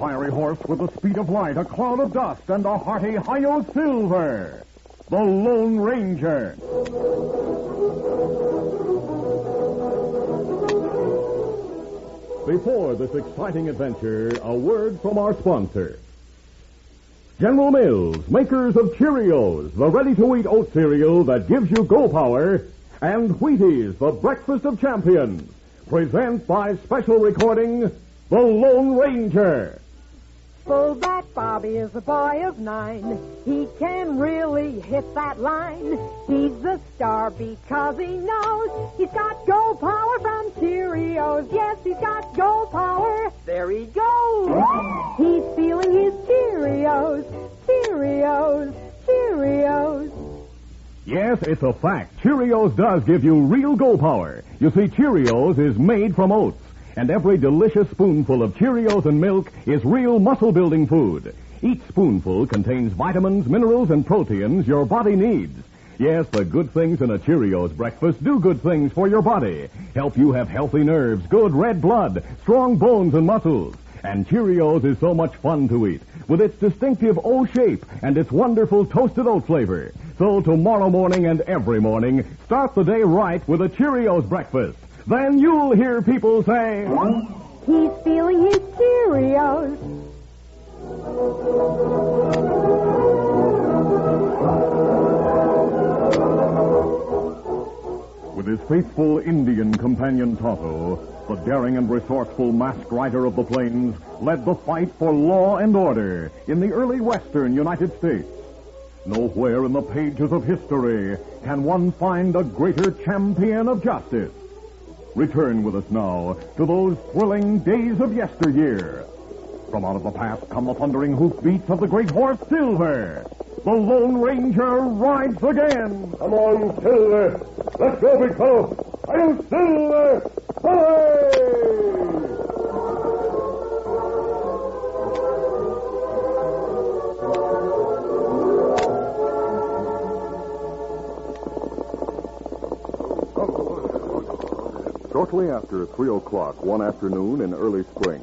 fiery horse with the speed of light, a cloud of dust, and a hearty Hi-Yo Silver, the Lone Ranger. Before this exciting adventure, a word from our sponsor. General Mills, makers of Cheerios, the ready-to-eat oat cereal that gives you go power, and Wheaties, the breakfast of champions, present by special recording, The Lone Ranger. Fullback Bobby is a boy of 9. He can really hit that line. He's the star because he knows he's got go power from Cheerios. Yes, he's got go power. There he goes. He's feeling his Cheerios. Cheerios. Cheerios. Yes, it's a fact. Cheerios does give you real go power. You see, Cheerios is made from oats. And every delicious spoonful of Cheerios and milk is real muscle-building food. Each spoonful contains vitamins, minerals, and proteins your body needs. Yes, the good things in a Cheerios breakfast do good things for your body. Help you have healthy nerves, good red blood, strong bones and muscles. And Cheerios is so much fun to eat, with its distinctive O shape and its wonderful toasted oat flavor. So tomorrow morning and every morning, start the day right with a Cheerios breakfast. Then you'll hear people say, he's feeling his Cheerios. With his faithful Indian companion Tonto, the daring and resourceful masked rider of the plains led the fight for law and order in the early western United States. Nowhere in the pages of history can one find a greater champion of justice. Return with us now to those thrilling days of yesteryear. From out of the past come the thundering hoofbeats of the great horse Silver. The Lone Ranger rides again. Come on, Silver. Let's go, big fellow. I'm Silver. Hooray! Shortly after 3 o'clock one afternoon in early spring,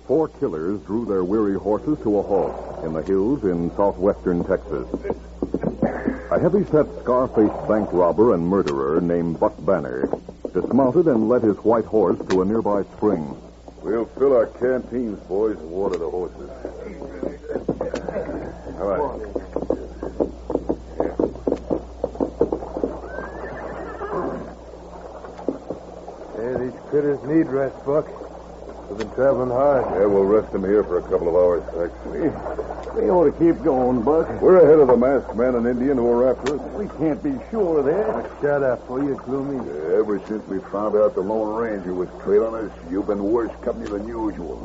4 killers drew their weary horses to a halt in the hills in southwestern Texas. A heavy-set, scar-faced bank robber and murderer named Buck Banner dismounted and led his white horse to a nearby spring. We'll fill our canteens, boys, and water the horses. All right. These critters need rest, Buck. We've been traveling hard. Yeah, we'll rest them here for a couple of hours, Tex. We ought to keep going, Buck. We're ahead of the masked man and Indian who are after us. We can't be sure of that. Shut up, will you, Gloomy? Ever since we found out the Lone Ranger was trailing us, you've been worse company than usual.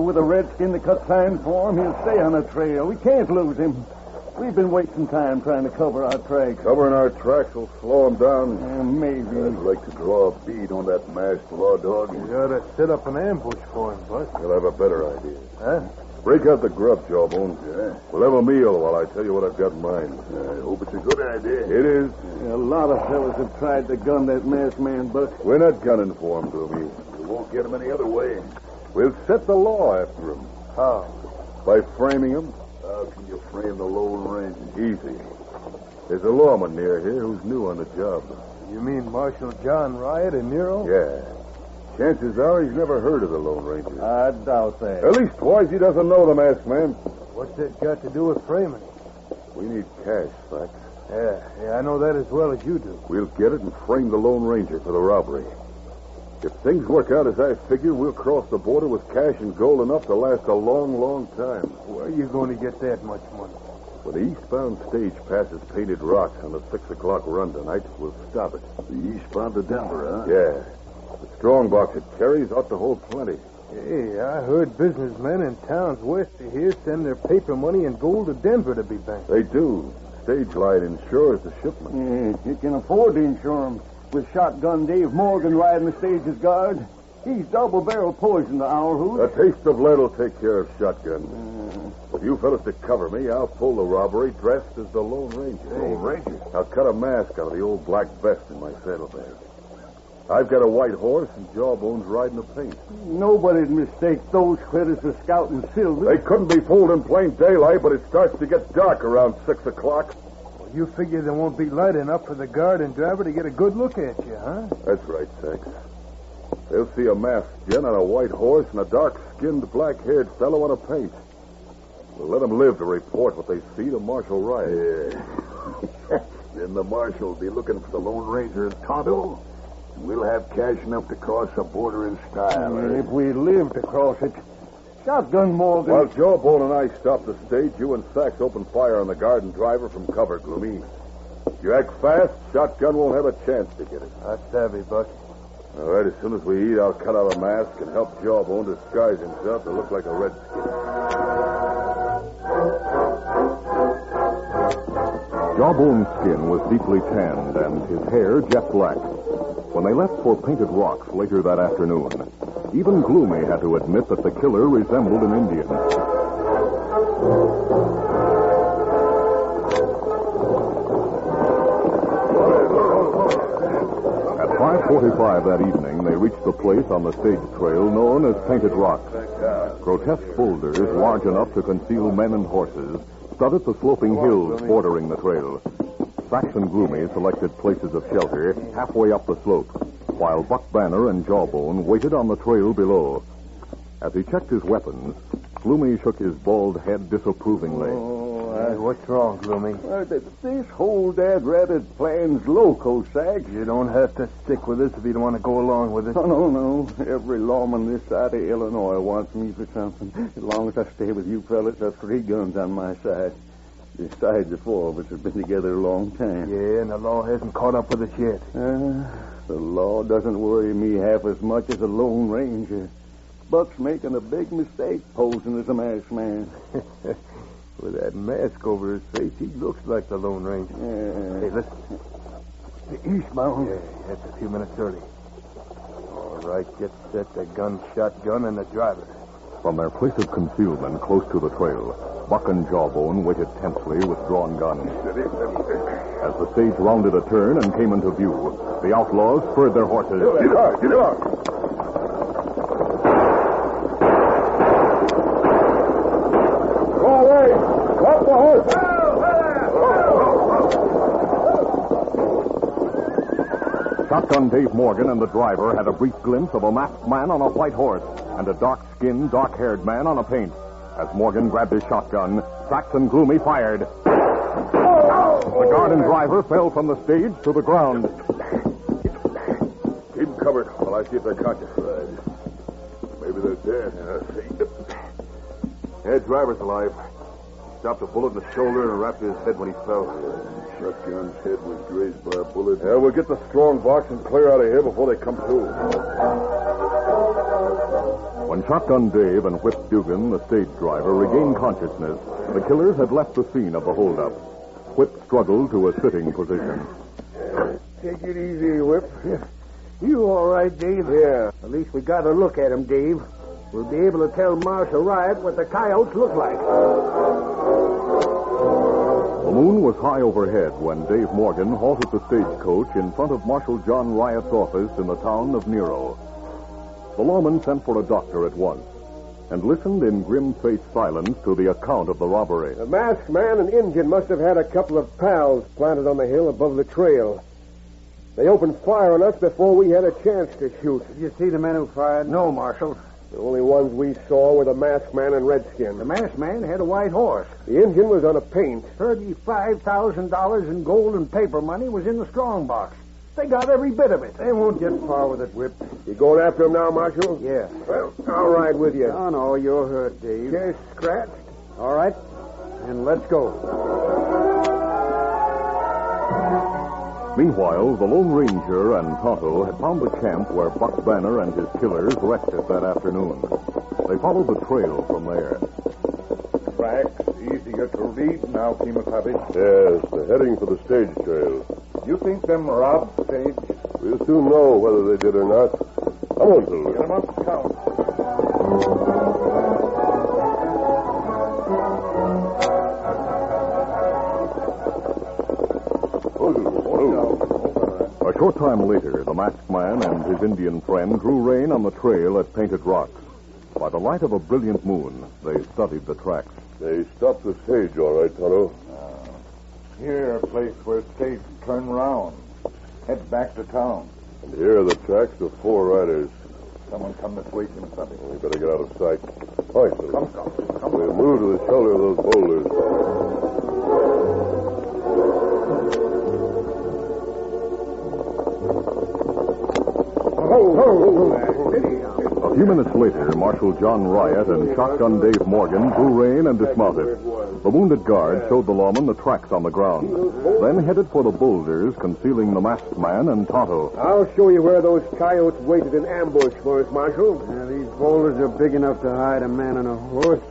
With a redskin to cut signs for him, he'll stay on the trail. We can't lose him. We've been wasting time trying to cover our tracks. Covering our tracks will slow him down. Maybe. I'd like to draw a bead on that masked law dog. You ought to set up an ambush for him, Buck. You'll have a better idea. Huh? Break out the grub, Jawbone. Yeah. We'll have a meal while I tell you what I've got in mind. I hope it's a good idea. It is. A lot of fellas have tried to gun that masked man, Buck. We're not gunning for him, Gloomy. We won't get him any other way. We'll set the law after him. How? By framing him. How can you frame the Lone Ranger? Easy. There's a lawman near here who's new on the job. You mean Marshal John Riot and Nero? Yeah. Chances are he's never heard of the Lone Ranger. I doubt that. At least twice he doesn't know the masked man. What's that got to do with framing? We need cash, Fax. Yeah, I know that as well as you do. We'll get it and frame the Lone Ranger for the robbery. If things work out as I figure, we'll cross the border with cash and gold enough to last a long, long time. Where are you going to get that much money? When the eastbound stage passes Painted Rocks on the 6 o'clock run tonight, we'll stop it. The eastbound to Denver, huh? Yeah. The strong box it carries ought to hold plenty. Hey, I heard businessmen in towns west of here send their paper money and gold to Denver to be banked. They do. Stage line insures the shipment. You can afford to insure them. With shotgun Dave Morgan riding the stage's guard, he's double-barrel poison to our hoot. A taste of lead will take care of shotgun. With you fellas to cover me, I'll pull the robbery dressed as the Lone Ranger. Lone Ranger? I'll cut a mask out of the old black vest in my saddlebag. I've got a white horse, and Jawbone's riding a paint. Nobody'd mistake those critters for Scout and Silver. They couldn't be fooled in plain daylight, but it starts to get dark around 6 o'clock. Well, you figure there won't be light enough for the guard and driver to get a good look at you, huh? That's right, Sachs. They'll see a masked gent on a white horse and a dark-skinned, black-haired fellow on a paint. We'll let them live to report what they see to Marshal Wright. Yeah. Then the marshal will be looking for the Lone Ranger in Tonto. We'll have cash enough to cross the border in style. If we live to cross it. Shotgun, Morgan. While Jawbone and I stop the stage, you and Sachs open fire on the guard and driver from cover, Gloomy. If you act fast, Shotgun won't have a chance to get it. That's savvy, Buck. All right, as soon as we eat, I'll cut out a mask and help Jawbone disguise himself to look like a redskin. Jawbone's skin was deeply tanned and his hair jet black. When they left for Painted Rocks later that afternoon, even Gloomy had to admit that the killer resembled an Indian. At 5:45 that evening, they reached the place on the stage trail known as Painted Rocks. Grotesque boulders, large enough to conceal men and horses, studded the sloping hills bordering the trail. Sachs and Gloomy selected places of shelter halfway up the slope, while Buck Banner and Jawbone waited on the trail below. As he checked his weapons, Gloomy shook his bald head disapprovingly. What's wrong, Gloomy? This whole dad-ratted plan's loco, Sachs. You don't have to stick with us if you don't want to go along with it. Oh, no. Every lawman this side of Illinois wants me for something. As long as I stay with you fellas, there's 3 guns on my side. Besides, the 4 of us have been together a long time. Yeah, and the law hasn't caught up with us yet. The law doesn't worry me half as much as a Lone Ranger. Buck's making a big mistake posing as a masked man. With that mask over his face, he looks like the Lone Ranger. Yeah. Hey, listen. Eastbound. Yeah, that's a few minutes early. All right, get set, the gun, shotgun, and the driver. From their place of concealment close to the trail, Buck and Jawbone waited tensely with drawn guns. As the stage rounded a turn and came into view, the outlaws spurred their horses. Get out! Get out! Go away! Drop the horse! Shotgun Dave Morgan and the driver had a brief glimpse of a masked man on a white horse and a dark-skinned, dark-haired man on a paint. As Morgan grabbed his shotgun, Sachs and Gloomy fired. The guard and driver fell from the stage to the ground. Keep them covered while I see if they're conscious. Maybe they're dead. Yeah, driver's alive. He stopped a bullet in the shoulder and wrapped his head when he fell. Shotgun's head was grazed by a bullet. Yeah, we'll get the strong box and clear out of here before they come to. When Shotgun Dave and Whip Dugan, the stage driver, regained consciousness, the killers had left the scene of the holdup. Whip struggled to a sitting position. Take it easy, Whip. You all right, Dave? Yeah. At least we got a look at him, Dave. We'll be able to tell Marshal Wright what the coyotes look like. The moon was high overhead when Dave Morgan halted the stagecoach in front of Marshal John Riot's office in the town of Nero. The lawman sent for a doctor at once and listened in grim-faced silence to the account of the robbery. The masked man and Indian must have had a couple of pals planted on the hill above the trail. They opened fire on us before we had a chance to shoot. Did you see the men who fired? No, Marshal. The only ones we saw were the masked man and Redskin. The masked man had a white horse. The Indian was on a paint. $35,000 in gold and paper money was in the strong box. They got every bit of it. They won't get far with it, Whip. You going after him now, Marshal? Yeah. Well, I'll ride with you. Oh, no, you're hurt, Dave. Just scratched. All right. And let's go. Meanwhile, the Lone Ranger and Tonto had found the camp where Buck Banner and his killers rested that afternoon. They followed the trail from there. Tracks easier to read now, Kimasabi. Yes, they're heading for the stage trail. You think them robbed Sage? We'll soon know whether they did or not. Come on, Silver. Get them up, Scout. A short time later, the masked man and his Indian friend drew rein on the trail at Painted Rocks. By the light of a brilliant moon, they studied the tracks. They stopped the stage, all right, Tonto. Here, a place where stage turn round. Head back to town. And here are the tracks of 4 riders. Someone come this way, Jim Sunday. We better get out of sight. All right, come. We'll move to the shoulder of those boulders. A few minutes later, Marshal John Riot and Shotgun Dave Morgan drew rein and dismounted. The wounded guard showed the lawman the tracks on the ground, then headed for the boulders concealing the masked man and Tonto. I'll show you where those coyotes waited in ambush for us, Marshal. These boulders are big enough to hide a man and a horse.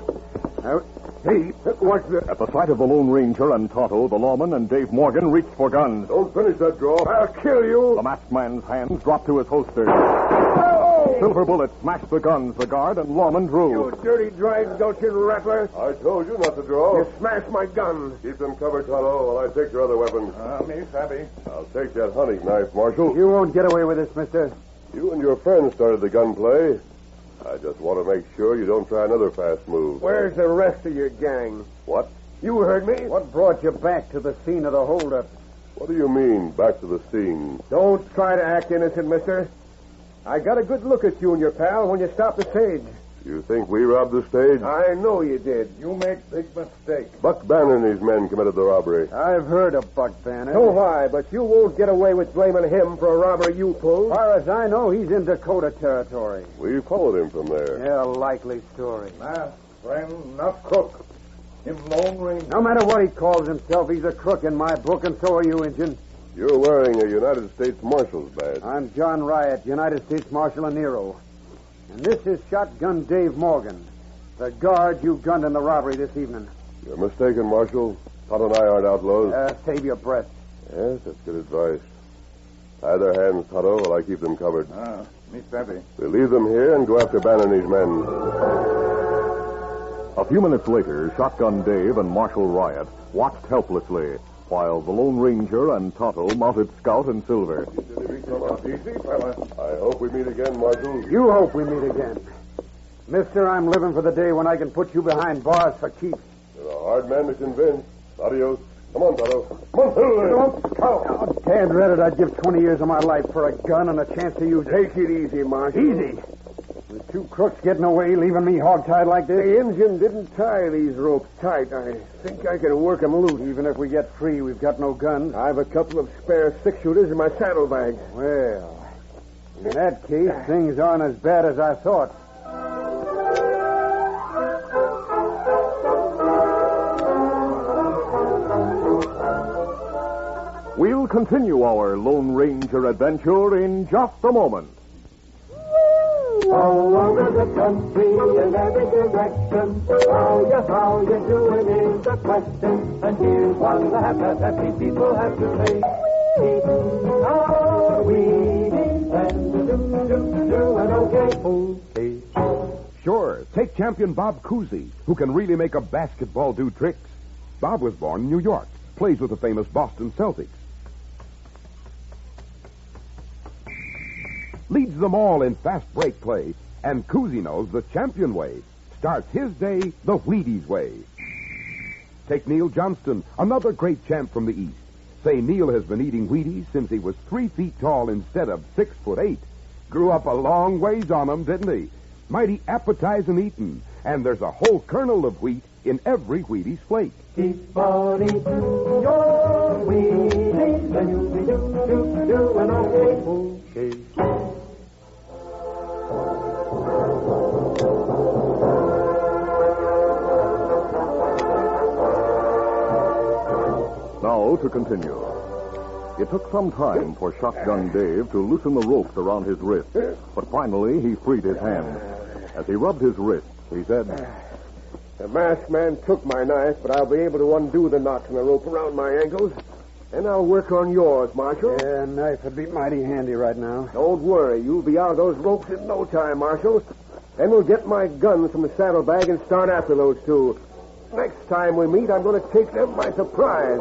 Hey, what's the... At the sight of the Lone Ranger and Tonto, the lawman and Dave Morgan reached for guns. Don't finish that draw. I'll kill you. The masked man's hands dropped to his holster. Oh! Silver bullets smashed the guns the guard and lawman drew. You dirty dry-gulching rattler. I told you not to draw. You smashed my gun. Keep them covered, Tonto, while I take your other weapons. Me, savvy. I'll take that hunting knife, Marshal. You won't get away with this, mister. You and your friends started the gunplay. I just want to make sure you don't try another fast move. Where's the rest of your gang? What? You heard me. What brought you back to the scene of the holdup? What do you mean, back to the scene? Don't try to act innocent, mister. I got a good look at you and your pal when you stopped the stage. You think we robbed the stage? I know you did. You make big mistake. Buck Banner and his men committed the robbery. I've heard of Buck Banner. So have I, but you won't get away with blaming him for a robbery you pulled. As far as I know, he's in Dakota territory. We followed him from there. Yeah, likely story. Friend, not crook. Him Lone Ranger. No matter what he calls himself, he's a crook in my book, and so are you, Injun. You're wearing a United States Marshal's badge. I'm John Riot, United States Marshal of Nero. And this is Shotgun Dave Morgan, the guard you gunned in the robbery this evening. You're mistaken, Marshal. Tonto and I aren't outlaws. Save your breath. Yes, that's good advice. Tie their hands, Tonto, while I keep them covered. Me savvy. We'll leave them here and go after Banner and his men. A few minutes later, Shotgun Dave and Marshal Riot watched helplessly while the Lone Ranger and Tonto mounted Scout and Silver. Easy, fella. I hope we meet again, Marshal. You hope we meet again. Mister, I'm living for the day when I can put you behind bars for keeps. You're a hard man to convince. Adios. Come on, Tonto. Come on, Silver. Don't scout. Oh, Dad Reddit, I'd give 20 years of my life for a gun and a chance to use it. Take it easy, Marshal. Easy. With 2 crooks getting away, leaving me hog-tied like this. The Injun didn't tie these ropes tight. I think I can work them loose. Even if we get free, we've got no guns. I've a couple of spare 6-shooters in my saddlebags. Well, in that case, things aren't as bad as I thought. We'll continue our Lone Ranger adventure in just a moment. All over the country in every direction. How you doing is the question. And here's what the happy people have to say. Eating our Wheaties and doing okay. Sure, take champion Bob Cousy, who can really make a basketball do tricks. Bob was born in New York, plays with the famous Boston Celtics. Leads them all in fast break play, and Cousy knows the champion way. Starts his day the Wheaties way. Take Neil Johnston, another great champ from the East. Say Neil has been eating Wheaties since he was 3 feet tall instead of 6'8". Grew up a long ways on them, didn't he? Mighty appetizing eating, and there's a whole kernel of wheat in every Wheaties flake. Keep on eating your Wheaties and you'll be doing okay. Now to continue. It took some time for Shotgun Dave to loosen the ropes around his wrists, but finally he freed his hand. As he rubbed his wrists, he said, The masked man took my knife, but I'll be able to undo the knots in the rope around my ankles. And I'll work on yours, Marshal. Yeah, knife would be mighty handy right now. Don't worry. You'll be out of those ropes in no time, Marshal. Then we'll get my guns from the saddlebag and start after those 2. Next time we meet, I'm going to take them by surprise.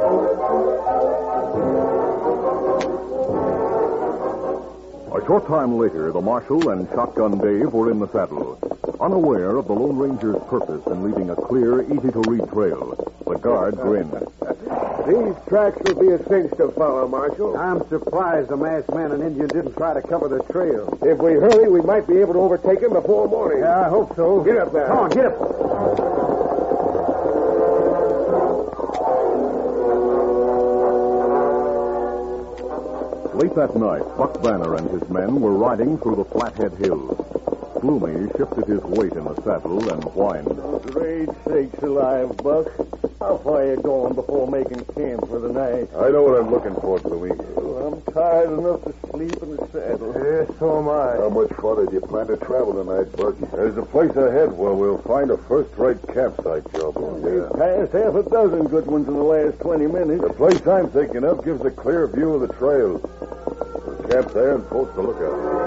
A short time later, the Marshal and Shotgun Dave were in the saddle. Unaware of the Lone Ranger's purpose in leaving a clear, easy-to-read trail, the guard grinned. These tracks will be a cinch to follow, Marshal. I'm surprised the masked man and Indian didn't try to cover the trail. If we hurry, we might be able to overtake him before morning. Yeah, I hope so. Get up there. Come on, get up. Late that night, Buck Banner and his men were riding through the Flathead Hills. Gloomy shifted his weight in the saddle and whined. Great sakes alive, Buck. How far are you going before making camp for the night? I know what I'm looking for, Gloomy. Well, I'm tired enough to sleep in the saddle. Yes, so am I. How much farther do you plan to travel tonight, Buck? There's a place ahead where we'll find a first-rate campsite, Jawbone. We've passed half a dozen good ones in the last 20 minutes. The place I'm thinking of gives a clear view of the trail. We'll camp there and post the lookout.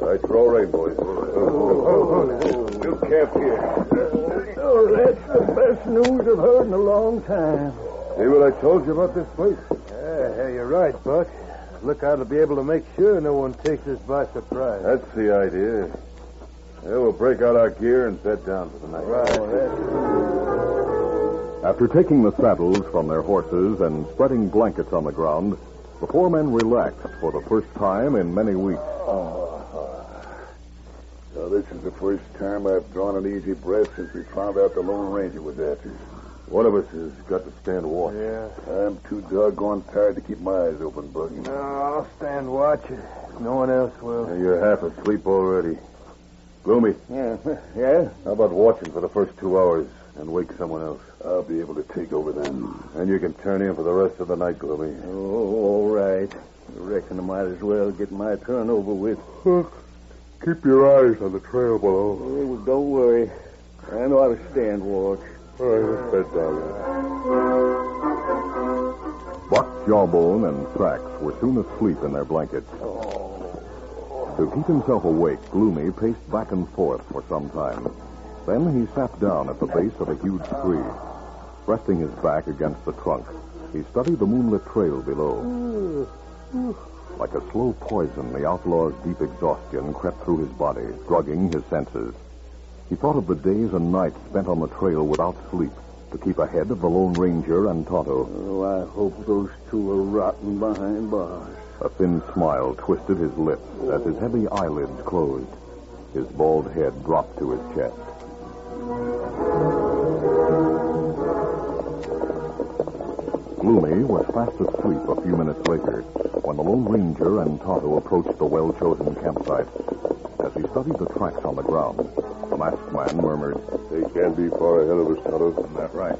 Right, throw rain, boys. We'll camp here. Oh, that's the best news I've heard in a long time. See what I told you about this place? Yeah, you're right, Buck. Lookout will be able to make sure no one takes us by surprise. That's the idea. Yeah, we'll break out our gear and bed down for the night. After taking the saddles from their horses and spreading blankets on the ground, the four men relaxed for the first time in many weeks. So this is the first time I've drawn an easy breath since we found out the Lone Ranger was after us. One of us has got to stand watch. Yeah. I'm too doggone tired to keep my eyes open, Buck. No, I'll stand watch. No one else will. You're half asleep already. Gloomy, Yeah? how about watching for the first 2 hours and wake someone else? I'll be able to take over then. And you can turn in for the rest of the night, Gloomy. Oh, all right. I reckon I might as well get my turn over with. Keep your eyes on the trail below. Oh, well, don't worry. I know how to stand watch. All right, let's bed down then. Buck, Jawbone, and Sax were soon asleep in their blankets. To keep himself awake, Gloomy paced back and forth for some time. Then he sat down at the base of a huge tree. Resting his back against the trunk, he studied the moonlit trail below. Like a slow poison, the outlaw's deep exhaustion crept through his body, drugging his senses. He thought of the days and nights spent on the trail without sleep to keep ahead of the Lone Ranger and Tonto. Oh, I hope those two are rotting behind bars. A thin smile twisted his lips as his heavy eyelids closed. His bald head dropped to his chest. Gloomy was fast asleep a few minutes later when the Lone Ranger and Tonto approached the well-chosen campsite. As he studied the tracks on the ground, the masked man murmured, They can't be far ahead of us, Tonto. "That's right."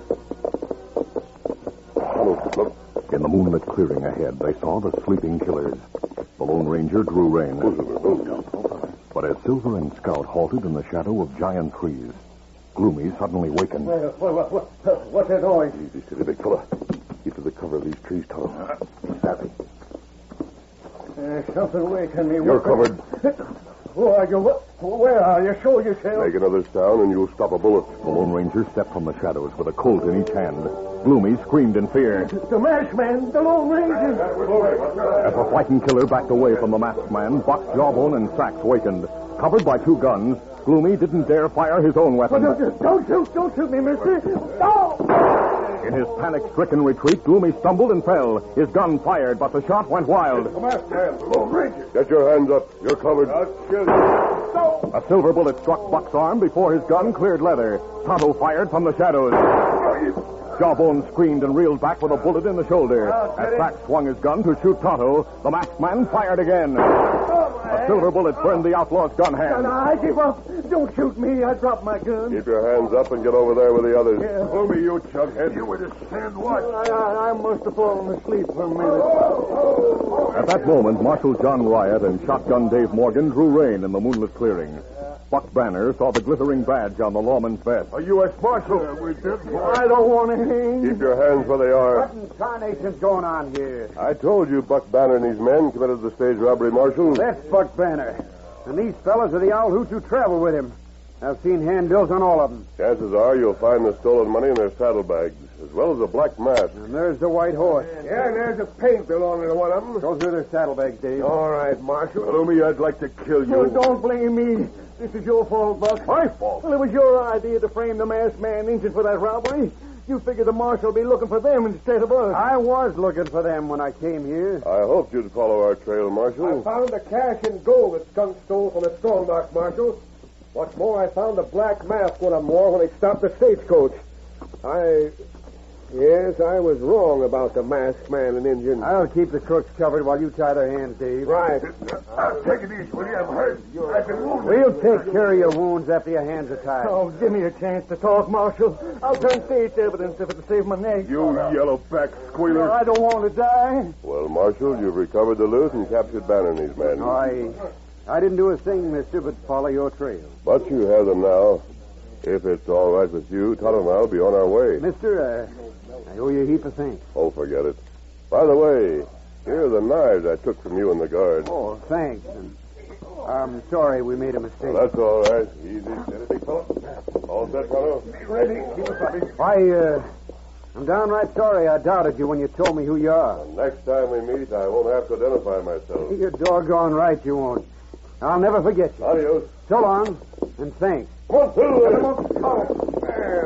Look. In the moonlit clearing ahead, they saw the sleeping killers. The Lone Ranger drew rein. But as Silver and Scout halted in the shadow of giant trees, Gloomy suddenly wakened. What's that noise? Easy, steady, big fella. Keep to the cover of these trees, Tonto. There's something waking me. You're covered. Who are you? Where are you? Show yourself. Make another sound and you'll stop a bullet. The Lone Ranger stepped from the shadows with a Colt in each hand. Gloomy screamed in fear. The masked man, the Lone Ranger. As the frightened killer backed away from the masked man, Buck, Jawbone, and Sax wakened. Covered by two guns, Gloomy didn't dare fire his own weapon. Don't shoot me, mister. No! In his panic-stricken retreat, Gloomy stumbled and fell. His gun fired, but the shot went wild. The masked man, the Lone Ranger. Get your hands up. You're covered. I'll kill you. A silver bullet struck Buck's arm before his gun cleared leather. Tonto fired from the shadows. Jawbone screamed and reeled back with a bullet in the shoulder. As Sax swung his gun to shoot Tonto, the masked man fired again. A silver bullet burned the outlaw's gun hand. I give up. Don't shoot me. I dropped my gun. Keep your hands up and get over there with the others. Yeah. Gloomy, you chughead. You were to stand watch. I must have fallen asleep for a minute. At that moment, Marshal John Riot and Shotgun Dave Morgan drew rein in the moonlit clearing. Buck Banner saw the glittering badge on the lawman's vest. A U.S. Marshal. We did. I don't want to hang. Keep your hands where they are. What in tarnation's going on here? I told you Buck Banner and his men committed the stage robbery, Marshal. That's Buck Banner. And these fellas are the owl hoots who travel with him. I've seen handbills on all of them. Chances are you'll find the stolen money in their saddlebags, as well as a black mask. And there's the white horse. Yeah, and there's a paint belonging to one of them. Those are their saddlebags, Dave. All right, Marshal. Loomy, I'd like to kill you. Don't blame me. This is your fault, Buck. My fault? Well, it was your idea to frame the masked man injured for that robbery. You figured the marshal would be looking for them instead of us. I was looking for them when I came here. I hoped you'd follow our trail, Marshal. I found the cash and gold that Skunk stole from the strong box, Marshal. What's more, I found the black mask one of them wore when they stopped the stagecoach. Yes, I was wrong about the masked man and Indian. I'll keep the crooks covered while you tie their hands, Dave. Right. Take it easy, will you? I'm hurt. I've been wounded. We'll take care of your wounds after your hands are tied. Oh, give me a chance to talk, Marshal. I'll turn state's evidence if it'll save my neck. You yellow-back squealer. I don't want to die. Well, Marshal, you've recovered the loot and captured Banner and his men. I didn't do a thing, mister, but follow your trail. But you have them now. If it's all right with you, Tonto and I'll be on our way. Mister, I owe you a heap of thanks. Oh, forget it. By the way, here are the knives I took from you and the guard. Oh, thanks. And I'm sorry we made a mistake. Well, that's all right. Easy, steady, big fella. All set, Tonto? Ready? Keep us ready. Why, I'm downright sorry I doubted you when you told me who you are. Next time we meet, I won't have to identify myself. You're doggone right you won't. I'll never forget you. Adios. So long, and thanks. Come on,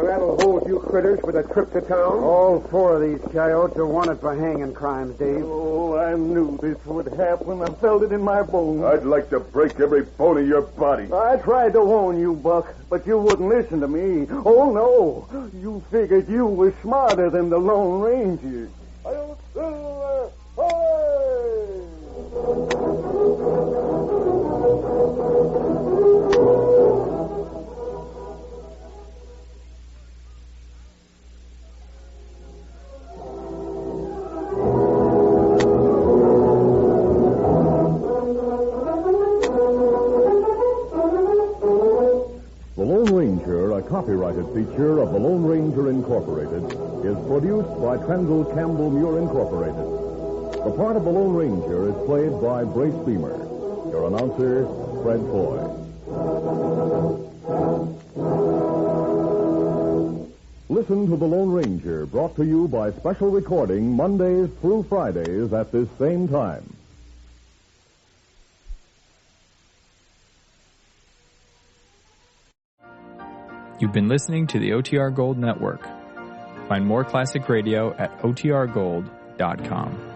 That'll hold you critters for the trip to town. All four of these coyotes are wanted for hanging crimes, Dave. Oh, I knew this would happen. I felt it in my bones. I'd like to break every bone of your body. I tried to warn you, Buck, but you wouldn't listen to me. Oh, no. You figured you were smarter than the Lone Ranger. The Lone Ranger, a copyrighted feature of the Lone Ranger Incorporated, is produced by Trendle Campbell Muir Incorporated. The part of the Lone Ranger is played by Brace Beamer. Your announcer, Fred Foy. Listen to the Lone Ranger, brought to you by special recording Mondays through Fridays at this same time. You've been listening to the OTR Gold Network. Find more classic radio at otrgold.com.